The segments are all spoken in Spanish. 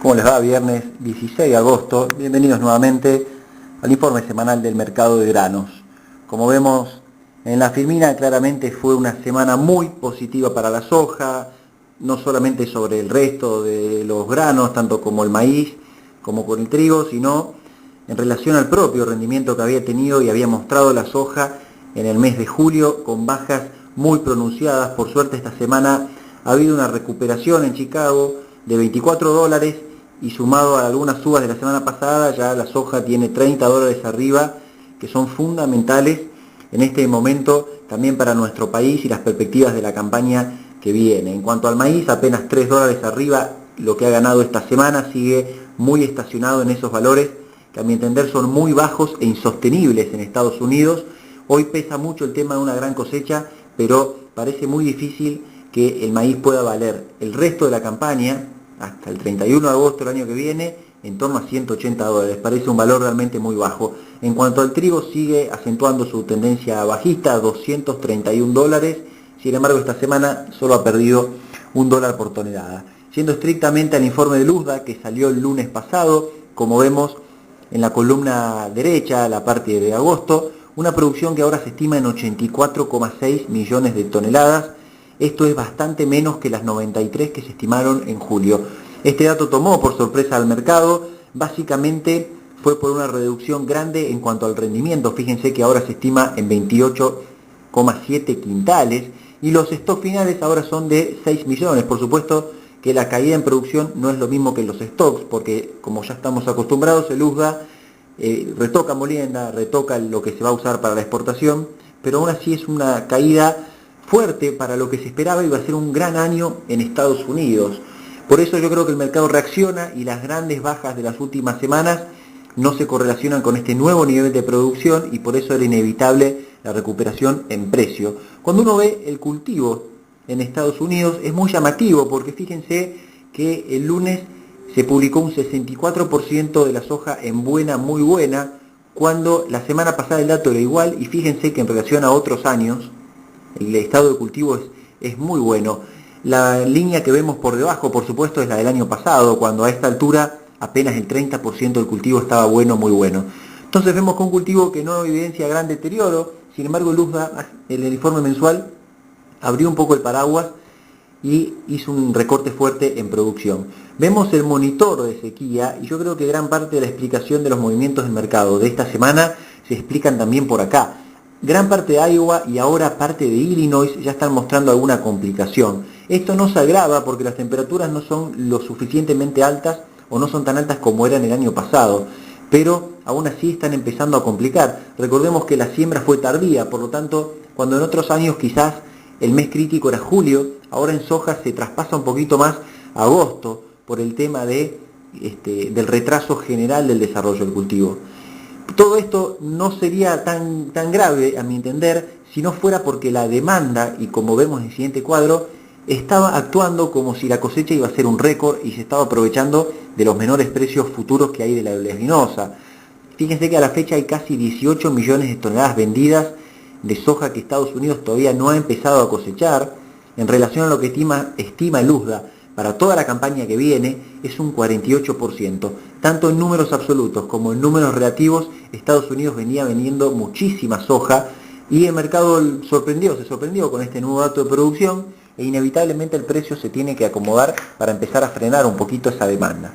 ¿Cómo les va? Viernes 16 de agosto. Bienvenidos nuevamente al informe semanal del mercado de granos. Como vemos en la Firmina, claramente fue una semana muy positiva para la soja, no solamente sobre el resto de los granos, tanto como el maíz, como con el trigo, sino en relación al propio rendimiento que había tenido y había mostrado la soja en el mes de julio, con bajas muy pronunciadas. Por suerte esta semana ha habido una recuperación en Chicago de $24 y sumado a algunas subas de la semana pasada, ya la soja tiene $30 arriba, que son fundamentales en este momento también para nuestro país y las perspectivas de la campaña que viene. En cuanto al maíz, apenas $3 arriba, lo que ha ganado esta semana sigue muy estacionado en esos valores, que a mi entender son muy bajos e insostenibles en Estados Unidos. Hoy pesa mucho el tema de una gran cosecha, pero parece muy difícil que el maíz pueda valer el resto de la campaña hasta el 31 de agosto del año que viene en torno a $180. Parece un valor realmente muy bajo. En cuanto al trigo, sigue acentuando su tendencia bajista, $231. Sin embargo, esta semana solo ha perdido $1 por tonelada. Siendo estrictamente al informe de Luzda, que salió el lunes pasado, como vemos en la columna derecha, la parte de agosto, una producción que ahora se estima en 84,6 millones de toneladas. Esto es bastante menos que las 93 que se estimaron en julio. Este dato tomó por sorpresa al mercado, básicamente fue por una reducción grande en cuanto al rendimiento. Fíjense que ahora se estima en 28,7 quintales y los stocks finales ahora son de 6 millones. Por supuesto que la caída en producción no es lo mismo que los stocks, porque como ya estamos acostumbrados, el USDA retoca molienda, retoca lo que se va a usar para la exportación, pero aún así es una caída fuerte para lo que se esperaba. Iba a ser un gran año en Estados Unidos. Por eso yo creo que el mercado reacciona y las grandes bajas de las últimas semanas no se correlacionan con este nuevo nivel de producción y por eso era inevitable la recuperación en precio. Cuando uno ve el cultivo en Estados Unidos es muy llamativo, porque fíjense que el lunes se publicó un 64% de la soja en buena, muy buena, cuando la semana pasada el dato era igual, y fíjense que en relación a otros años el estado de cultivo es muy bueno. La línea que vemos por debajo, por supuesto, es la del año pasado, cuando a esta altura apenas el 30% del cultivo estaba bueno, muy bueno. Entonces vemos que un cultivo que no evidencia gran deterioro. Sin embargo, el USDA, el informe mensual, abrió un poco el paraguas y hizo un recorte fuerte en producción. Vemos el monitor de sequía y yo creo que gran parte de la explicación de los movimientos del mercado de esta semana se explican también por acá. Gran parte de Iowa y ahora parte de Illinois ya están mostrando alguna complicación. Esto no se agrava porque las temperaturas no son lo suficientemente altas o no son tan altas como eran el año pasado, pero aún así están empezando a complicar. Recordemos que la siembra fue tardía, por lo tanto, cuando en otros años quizás el mes crítico era julio, ahora en soja se traspasa un poquito más a agosto por el tema del retraso general del desarrollo del cultivo. Todo esto no sería tan grave, a mi entender, si no fuera porque la demanda, y como vemos en el siguiente cuadro, estaba actuando como si la cosecha iba a ser un récord y se estaba aprovechando de los menores precios futuros que hay de la oleaginosa. Fíjense que a la fecha hay casi 18 millones de toneladas vendidas de soja que Estados Unidos todavía no ha empezado a cosechar. En relación a lo que estima el USDA para toda la campaña que viene, es un 48%. Tanto en números absolutos como en números relativos, Estados Unidos venía vendiendo muchísima soja y el mercado se sorprendió con este nuevo dato de producción e inevitablemente el precio se tiene que acomodar para empezar a frenar un poquito esa demanda.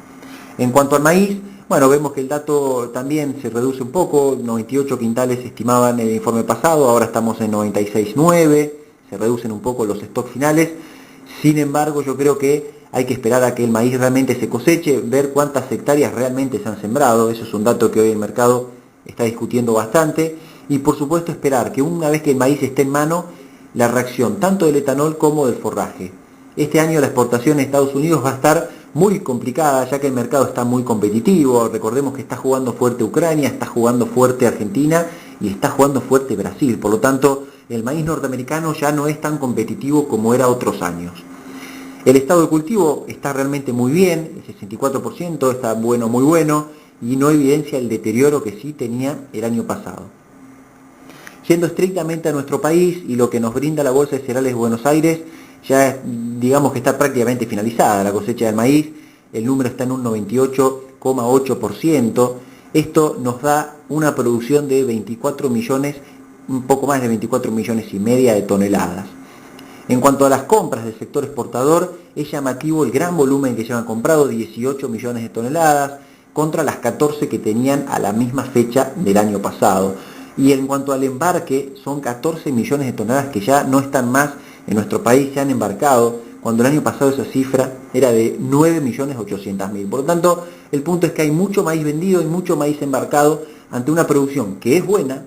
En cuanto al maíz, bueno, vemos que el dato también se reduce un poco, 98 quintales se estimaban en el informe pasado, ahora estamos en 96,9, se reducen un poco los stocks finales. Sin embargo, yo creo que hay que esperar a que el maíz realmente se coseche, ver cuántas hectáreas realmente se han sembrado. Eso es un dato que hoy el mercado está discutiendo bastante. Y por supuesto esperar que una vez que el maíz esté en mano, la reacción tanto del etanol como del forraje. Este año la exportación en Estados Unidos va a estar muy complicada, ya que el mercado está muy competitivo. Recordemos que está jugando fuerte Ucrania, está jugando fuerte Argentina y está jugando fuerte Brasil. Por lo tanto, el maíz norteamericano ya no es tan competitivo como era otros años. El estado de cultivo está realmente muy bien, el 64% está bueno, muy bueno, y no evidencia el deterioro que sí tenía el año pasado. Yendo estrictamente a nuestro país y lo que nos brinda la Bolsa de Cereales de Buenos Aires, ya digamos que está prácticamente finalizada la cosecha del maíz. el número está en un 98,8%. Esto nos da una producción de 24 millones, un poco más de 24 millones y media de toneladas. En cuanto a las compras del sector exportador, es llamativo el gran volumen que llevan comprado, 18 millones de toneladas, contra las 14 que tenían a la misma fecha del año pasado. Y en cuanto al embarque, son 14 millones de toneladas que ya no están más en nuestro país, se han embarcado, cuando el año pasado esa cifra era de 9.800.000. Por lo tanto, el punto es que hay mucho maíz vendido y mucho maíz embarcado ante una producción que es buena,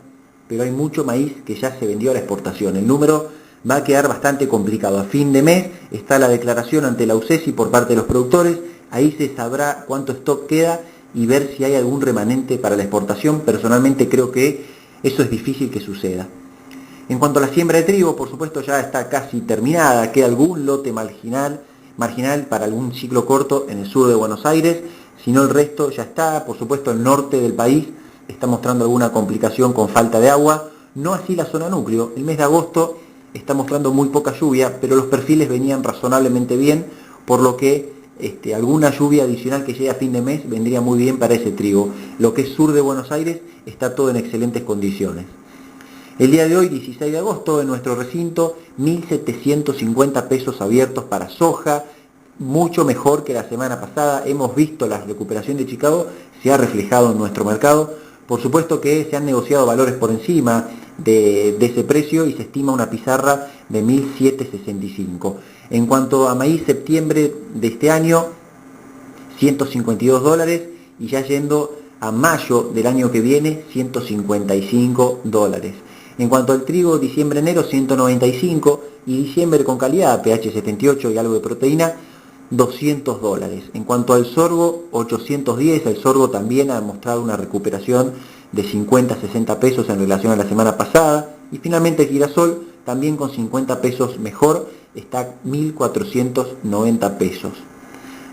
pero hay mucho maíz que ya se vendió a la exportación. El número va a quedar bastante complicado. A fin de mes está la declaración ante la UCESI por parte de los productores, ahí se sabrá cuánto stock queda y ver si hay algún remanente para la exportación. Personalmente creo que eso es difícil que suceda. En cuanto a la siembra de trigo, por supuesto ya está casi terminada, queda algún lote marginal para algún ciclo corto en el sur de Buenos Aires, si no el resto ya está. Por supuesto el norte del país está mostrando alguna complicación con falta de agua, no así la zona núcleo. El mes de agosto está mostrando muy poca lluvia, pero los perfiles venían razonablemente bien, por lo que alguna lluvia adicional que llegue a fin de mes vendría muy bien para ese trigo. Lo que es sur de Buenos Aires está todo en excelentes condiciones. El día de hoy, 16 de agosto, en nuestro recinto, 1.750 pesos abiertos para soja, mucho mejor que la semana pasada. Hemos visto la recuperación de Chicago, se ha reflejado en nuestro mercado. Por supuesto que se han negociado valores por encima de ese precio y se estima una pizarra de 1.765. En cuanto a maíz, septiembre de este año, $152, y ya yendo a mayo del año que viene, $155. En cuanto al trigo, diciembre-enero, 195, y diciembre con calidad, pH 78 y algo de proteína, $200. En cuanto al sorgo, 810, el sorgo también ha mostrado una recuperación de 50 a 60 pesos en relación a la semana pasada. Y finalmente el girasol, también con 50 pesos mejor, está 1.490 pesos.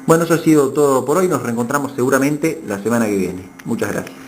Bueno, eso ha sido todo por hoy, nos reencontramos seguramente la semana que viene. Muchas gracias.